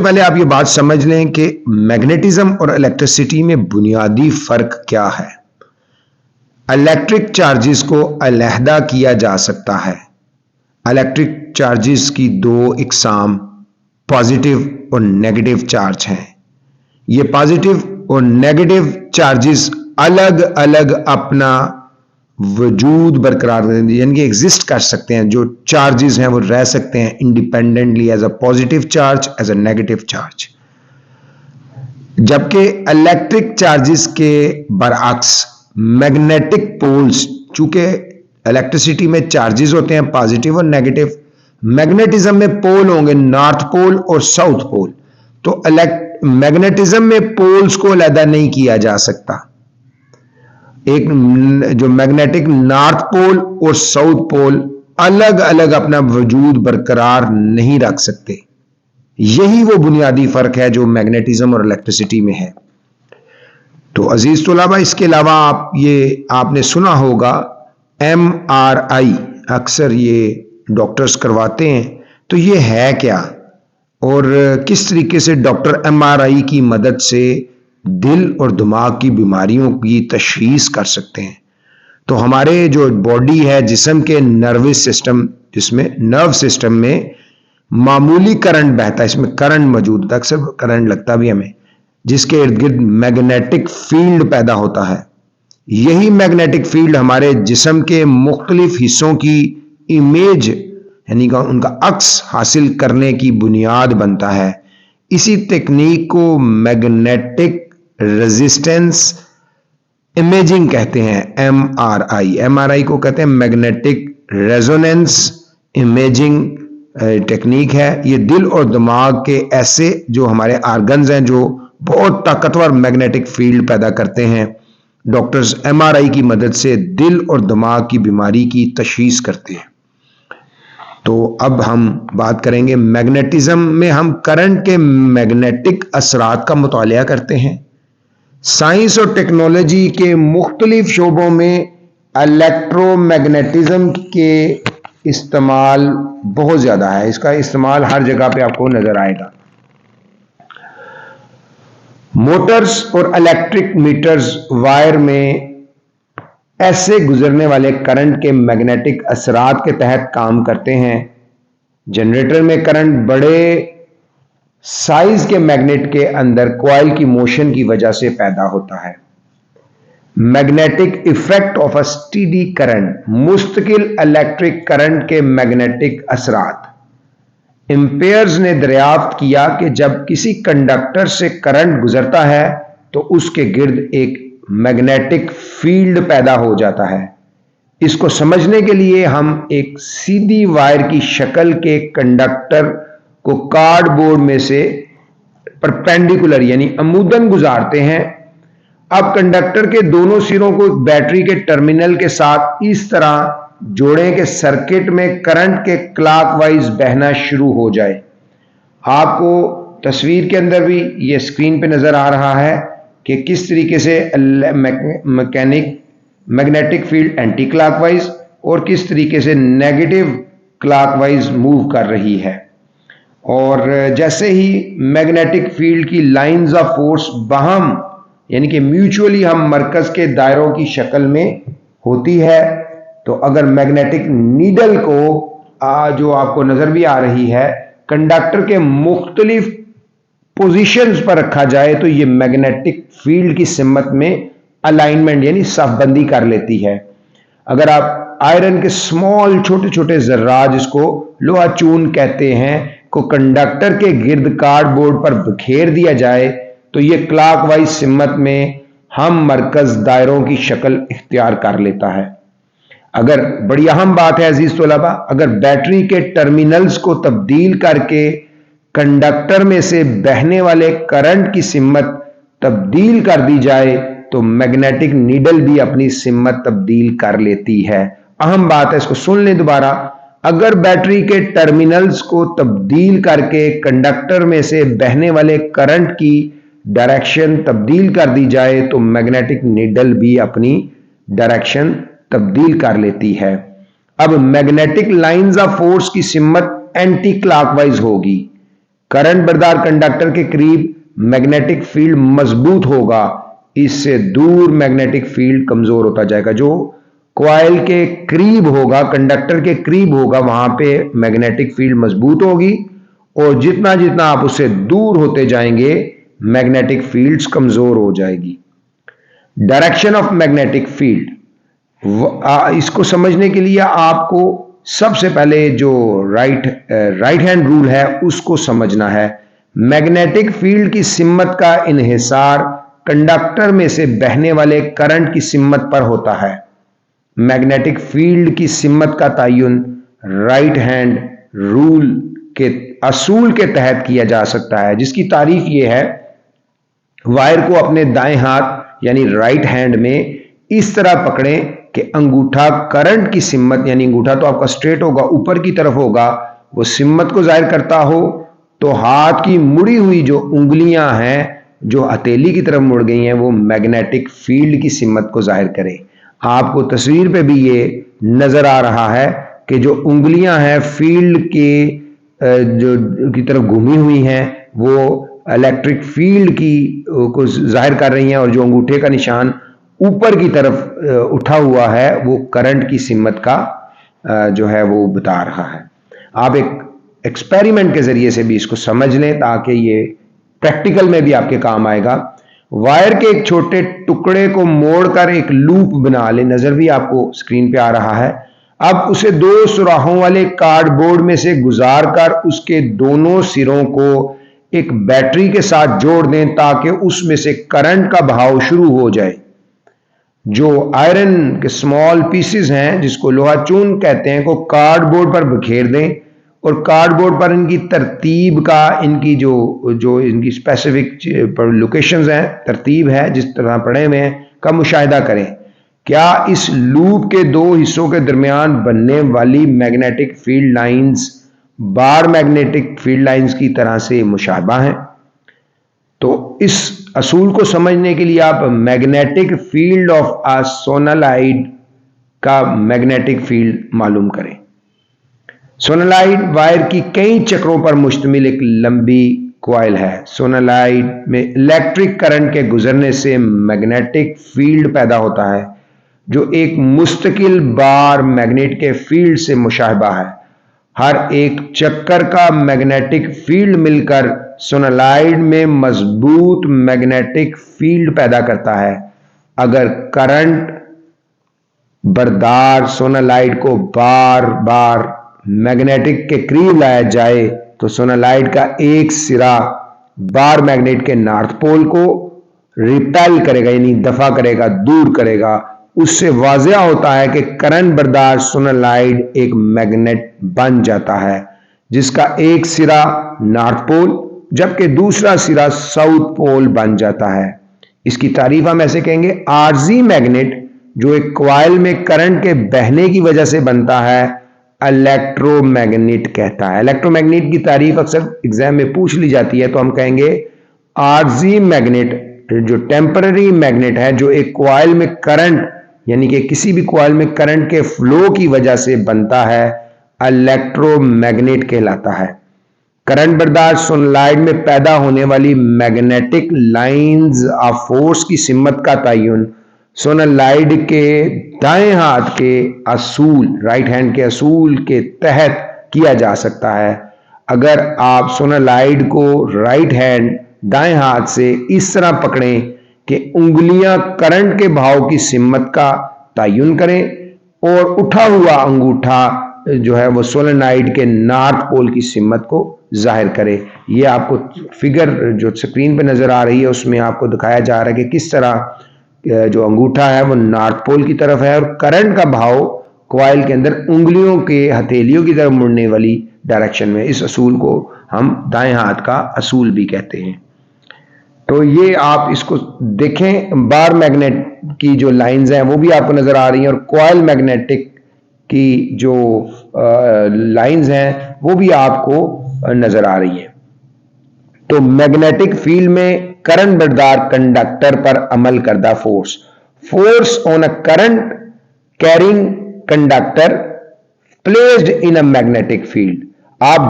पहले आप ये बात समझ लें कि मैग्नेटिज्म और इलेक्ट्रिसिटी में बुनियादी फर्क क्या है। इलेक्ट्रिक चार्जेस को अलहदा किया जा सकता है। इलेक्ट्रिक चार्जेस की दो इकसाम पॉजिटिव और नेगेटिव चार्ज हैं। ये पॉजिटिव और नेगेटिव चार्जेस अलग अलग अपना वजूद बरकरार रखेंगे, यानी कि एग्जिस्ट कर सकते हैं। जो चार्जेस हैं वो रह सकते हैं independently, as a positive charge, as a negative charge. जबकि इलेक्ट्रिक चार्जेस के बरअक्स मैग्नेटिक पोल्स, चूंकि इलेक्ट्रिसिटी में चार्जेस होते हैं पॉजिटिव और नेगेटिव, मैग्नेटिज्म में पोल होंगे नॉर्थ पोल और साउथ पोल। तो मैग्नेटिज्म में पोल्स को अलग नहीं किया जा सकता। एक जो मैग्नेटिक नॉर्थ पोल और साउथ पोल अलग अलग अपना वजूद बरकरार नहीं रख सकते। यही वो बुनियादी फर्क है जो मैग्नेटिज्म और इलेक्ट्रिसिटी में है। तो अजीज तलबा, इसके अलावा आपने सुना होगा MRI, अक्सर ये डॉक्टर्स करवाते हैं। तो ये है क्या और किस तरीके से डॉक्टर MRI की मदद से दिल और दिमाग की बीमारियों की तशखीस कर सकते हैं। तो हमारे जो बॉडी है, जिस्म के नर्वस सिस्टम, जिसमें नर्व सिस्टम में मामूली करंट बहता है, इसमें करंट मौजूद होता है, अक्सर करंट लगता भी हमें, जिसके इर्द गिर्द मैग्नेटिक फील्ड पैदा होता है। यही मैग्नेटिक फील्ड हमारे जिस्म के मुख्तलिफ हिस्सों की इमेज, यानी उनका अक्स हासिल करने की बुनियाद बनता है। इसी तकनीक को मैग्नेटिक रेजिस्टेंस इमेजिंग कहते हैं। MRI को कहते हैं मैग्नेटिक रेजोनेंस इमेजिंग टेक्निक है। ये दिल और दिमाग के ऐसे जो हमारे आर्गन्स हैं जो बहुत ताकतवर मैग्नेटिक फील्ड पैदा करते हैं, डॉक्टर्स MRI की मदद से दिल और दिमाग की बीमारी की तशखीस करते हैं। तो अब हम बात करेंगे मैग्नेटिज्म में हम करंट के मैग्नेटिक असरात का मुतालिया करते हैं। साइंस और टेक्नोलॉजी के मुख्तलिफ शोबों में इलेक्ट्रोमैग्नेटिज्म के इस्तेमाल बहुत ज़्यादा है। इसका इस्तेमाल हर जगह पे आपको नज़र आएगा। मोटर्स और इलेक्ट्रिक मीटर्स वायर में ऐसे गुजरने वाले करंट के मैग्नेटिक असरात के तहत काम करते हैं। जनरेटर में करंट बड़े साइज के मैग्नेट के अंदर कॉइल की मोशन की वजह से पैदा होता है। Magnetic effect of a steady current, मुस्तकिल इलेक्ट्रिक करंट के मैग्नेटिक असरात। एम्पेयर्स ने दरियाफ्त किया कि जब किसी कंडक्टर से करंट गुजरता है तो उसके गिर्द एक मैग्नेटिक फील्ड पैदा हो जाता है। इसको समझने के लिए हम एक सीधी वायर की शक्ल के कंडक्टर को कार्डबोर्ड में से परपेंडिकुलर यानी अमूदन गुजारते हैं। अब कंडक्टर के दोनों सिरों को बैटरी के टर्मिनल के साथ इस तरह जोड़ें कि सर्किट में करंट के क्लॉकवाइज बहना शुरू हो जाए। आपको तस्वीर के अंदर भी ये स्क्रीन पे नजर आ रहा है कि किस तरीके से मैग्नेटिक फील्ड एंटी क्लॉकवाइज और किस तरीके से नेगेटिव क्लॉकवाइज मूव कर रही है। और जैसे ही मैग्नेटिक फील्ड की लाइंस ऑफ फोर्स बाहम यानी कि म्यूचुअली हम मरकज के दायरों की शक्ल में होती है, तो अगर मैग्नेटिक नीडल को जो आपको नजर भी आ रही है कंडक्टर के मुख्तलिफ पोजीशंस पर रखा जाए तो ये मैग्नेटिक फील्ड की सिमत में अलाइनमेंट यानी साफबंदी कर लेती है। अगर आप आयरन के स्मॉल छोटे छोटे जर्रात, जिसको लोहा चून कहते हैं, को कंडक्टर के गिर्द कार्डबोर्ड पर बिखेर दिया जाए तो ये क्लॉकवाइज सिमत में हम मरकज दायरों की शक्ल इख्तियार कर लेता है। अगर बड़ी अहम बात है अजीज तलबा, अगर बैटरी के टर्मिनल्स को तब्दील करके कंडक्टर में से बहने वाले करंट की सिमत तब्दील कर दी जाए तो मैग्नेटिक नीडल भी अपनी सिमत तब्दील कर लेती है। अहम बात है, इसको सुन लें दोबारा। अगर बैटरी के टर्मिनल्स को तब्दील करके कंडक्टर में से बहने वाले करंट की डायरेक्शन तब्दील कर दी जाए तो मैग्नेटिक नीडल भी अपनी डायरेक्शन तब्दील कर लेती है। अब मैग्नेटिक लाइंस ऑफ फोर्स की सिमत एंटी क्लॉकवाइज होगी। करंट बरदार कंडक्टर के करीब मैग्नेटिक फील्ड मजबूत होगा, इससे दूर मैग्नेटिक फील्ड कमजोर होता जाएगा। जो कॉइल के करीब होगा, कंडक्टर के करीब होगा, वहां पे मैग्नेटिक फील्ड मजबूत होगी, और जितना जितना आप उससे दूर होते जाएंगे मैग्नेटिक फील्ड्स कमजोर हो जाएगी। डायरेक्शन ऑफ मैग्नेटिक फील्ड, इसको समझने के लिए आपको सबसे पहले जो राइट हैंड रूल है उसको समझना है। मैग्नेटिक फील्ड की सिम्मत का इन्हिसार कंडक्टर में से बहने वाले करंट की सिम्मत पर होता है। मैग्नेटिक फील्ड की सिम्मत का तयन राइट हैंड रूल के असूल के तहत किया जा सकता है, जिसकी तारीफ यह है, वायर को अपने दाएं हाथ यानी राइट हैंड में इस तरह पकड़ें कि अंगूठा करंट की सिम्मत, यानी अंगूठा तो आपका स्ट्रेट होगा, ऊपर की तरफ होगा, वो सिम्मत को जाहिर करता हो, तो हाथ की मुड़ी हुई जो उंगलियां हैं जो हथेली की तरफ मुड़ गई हैं वो मैग्नेटिक फील्ड की सिम्मत को जाहिर करें। आपको तस्वीर पे भी ये नजर आ रहा है कि जो उंगलियां हैं फील्ड के जो की तरफ घूमी हुई हैं वो इलेक्ट्रिक फील्ड की को जाहिर कर रही हैं, और जो अंगूठे का निशान ऊपर की तरफ उठा हुआ है वो करंट की सिम्मत का जो है वो बता रहा है। आप एक एक्सपेरिमेंट के जरिए से भी इसको समझ लें ताकि ये प्रैक्टिकल में भी आपके काम आएगा। वायर के एक छोटे टुकड़े को मोड़कर एक लूप बना लें, नजर भी आपको स्क्रीन पे आ रहा है। अब उसे दो सुराहों वाले कार्डबोर्ड में से गुजार कर उसके दोनों सिरों को एक बैटरी के साथ जोड़ दें ताकि उसमें से करंट का बहाव शुरू हो जाए। जो आयरन के स्मॉल पीसेस हैं जिसको लोहा चून कहते हैं को कार्डबोर्ड पर बिखेर दें, और कार्डबोर्ड पर इनकी तरतीब का, इनकी जो इनकी स्पेसिफिक लोकेशंस हैं, तरतीब है जिस तरह पढ़े हुए हैं, का मुशाहिदा करें। क्या इस लूप के दो हिस्सों के दरमियान बनने वाली मैग्नेटिक फील्ड लाइंस बार मैग्नेटिक फील्ड लाइंस की तरह से मुशाबा हैं? तो इस असूल को समझने के लिए आप magnetic field of a solenoid का मैग्नेटिक फील्ड मालूम करें। सोलेनॉइड वायर की कई चक्रों पर मुश्तमिल एक लंबी कॉइल है। सोलेनॉइड में इलेक्ट्रिक करंट के गुजरने से मैग्नेटिक फील्ड पैदा होता है जो एक मुस्तकिल बार मैग्नेट के फील्ड से मुशाबा है। हर एक चक्कर का मैग्नेटिक फील्ड मिलकर सोलेनॉइड में मजबूत मैग्नेटिक फील्ड पैदा करता है। अगर करंट बरदार सोलेनॉइड को बार बार मैग्नेटिक के करीब लाया जाए तो सोलेनॉइड का एक सिरा बार मैग्नेट के नॉर्थ पोल को रिपेल करेगा, यानी दफा करेगा, दूर करेगा। उससे वाज़ेह होता है कि करंट बरदार सोलेनॉइड एक मैग्नेट बन जाता है जिसका एक सिरा नॉर्थ पोल जबकि दूसरा सिरा साउथ पोल बन जाता है। इसकी तारीफ हम ऐसे कहेंगे, आरजी मैग्नेट जो एक कॉइल में करंट के बहने की वजह से बनता है इलेक्ट्रोमैग्नेट कहता है। इलेक्ट्रोमैग्नेट की तारीफ अक्सर एग्जाम में पूछ ली जाती है, तो हम कहेंगे आरजी मैग्नेट जो टेम्पररी मैग्नेट है जो एक कॉइल में करंट यानी कि किसी भी कॉइल में करंट के फ्लो की वजह से बनता है इलेक्ट्रोमैग्नेट कहलाता है। करंट बरदार सोलेनॉइड में पैदा होने वाली मैग्नेटिक लाइंस ऑफ फोर्स की सिम्मत का तयन सोलेनॉइड के दाएं हाथ के असूल, राइट हैंड के असूल के तहत किया जा सकता है। अगर आप सोलेनॉइड को राइट हैंड दाएं हाथ से इस तरह पकड़ें कि उंगलियां करंट के बहाव की सिम्मत का तयन करें और उठा हुआ अंगूठा जो है वो सोलेनॉइड के नॉर्थ पोल की सिम्मत को जाहिर करे। ये आपको फिगर जो स्क्रीन पे नजर आ रही है उसमें आपको दिखाया जा रहा है कि किस तरह जो अंगूठा है वो नॉर्थ पोल की तरफ है और करंट का बहाव कॉइल के अंदर उंगलियों के हथेलियों की तरफ मुड़ने वाली डायरेक्शन में। इस असूल को हम दाएं हाथ का असूल भी कहते हैं। तो ये आप इसको देखें, बार मैग्नेट की जो लाइंस हैं वो भी आपको नजर आ रही हैं और कॉइल मैग्नेटिक की जो लाइंस हैं वो भी आपको नजर आ रही हैं। तो मैग्नेटिक फील्ड में करंट बरदार कंडक्टर पर अमल करदा force on a current carrying conductor placed in a magnetic field. आप